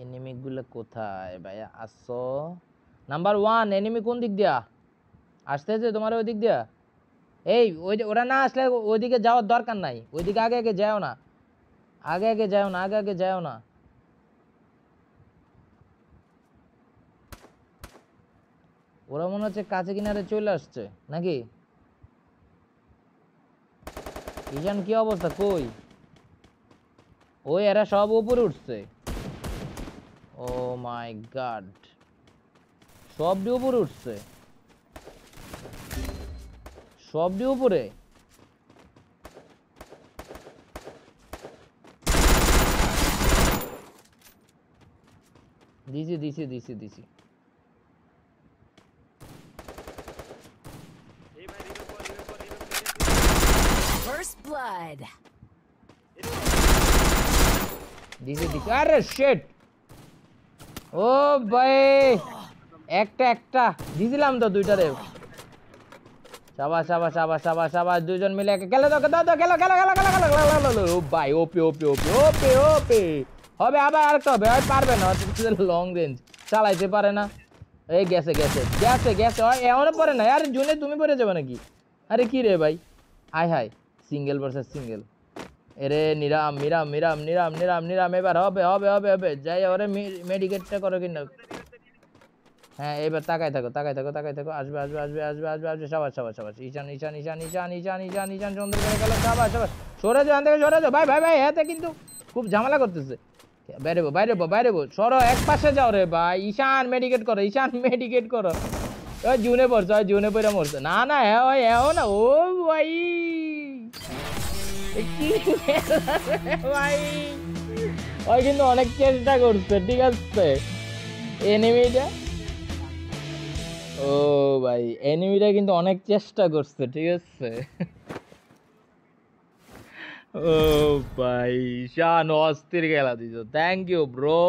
Enemy গুলো কোথায় ভাইয়া আসো? নাম্বার 1 এনিমি কোন দিক দিয়া আসতেছে? তোমার ওই দিক দিয়া? এই ওরা না আসলে ওইদিকে যাওয়ার দরকার নাই, ওইদিকে আগে আগে যাও না, আগে আগে যাও না, আগে আগে যাও না। ওরা মনে হচ্ছে কাছে কিনারে চলে আসছে নাকি? ঈশান কি অবস্থা? কই ওই এরা সব উপরে উঠছে? ও মাই গড, সবটি উপরে উঠছে, সবটি উপরে। দিছি দিছি দিছি দিছি। First blood. দিছি দিছি। আরে শিট, ও ভাই একটা একটা দিছিলাম তো দুইটারে। সাবাস সাবাস সাবাস সাবাস সাবাস, দুইজন মিলে খেলে দাও দাও দাও, খেলো খেলো খেলো খেলো খেলো খেলো। ও ভাই ওপি ওপি ওপি ওপি ওপি। হবে আবার আরেকটা হবে, আর পারবে না, লং রেঞ্জ চালাইতে পারে না। এই গেছে গেছে গেছে গেছে, এমনও পরে না। আরে জুনে তুমি পরে যাবে নাকি? আরে কি রে ভাই, high high, single versus single. এরে নিরাম নিরাম নিরাম নিরাম নিরাম নিরাম, এবার হবে হবে হবে হবে। যাই ওরে মেডিকেটটা করো কিনা। হ্যাঁ এবার তাকাই থাকো তাকাই থাকো তাকাই থাকো, আসবে আসবে আসবে আসবে আসবে আসবে। সাবাস সাবাস সাবাস, ঈশান ঈশান ঈশান ঈশান ঈশান ঈশান ঈশান সুন্দর করে গেল। সাবাস সাবাস, সরে যাও এখান থেকে, সরে যাও ভাই ভাই ভাই, এতে কিন্তু খুব ঝামেলা করতেছে। বাইরে বাইরে বাইরে সরো, এক পাশে যাও রে ভাই। ঈশান মেডিকেট করো, ঈশান মেডিকেট করো। ওই জুনে পড়ছে, ওই জুনে পড়ে মরছে। না না হ্যাঁ ওই হ্যাঁ না। ও ভাই কি ভাই, ওই কিন্তু অনেক চেষ্টা করছে, ঠিক আছে এনিমিটা। ও ভাই এনিমিটা কিন্তু অনেক চেষ্টা করছে, ঠিক আছে। ও ভাই শান অস্থির খেলা দিছো, থ্যাংক ইউ ব্রো।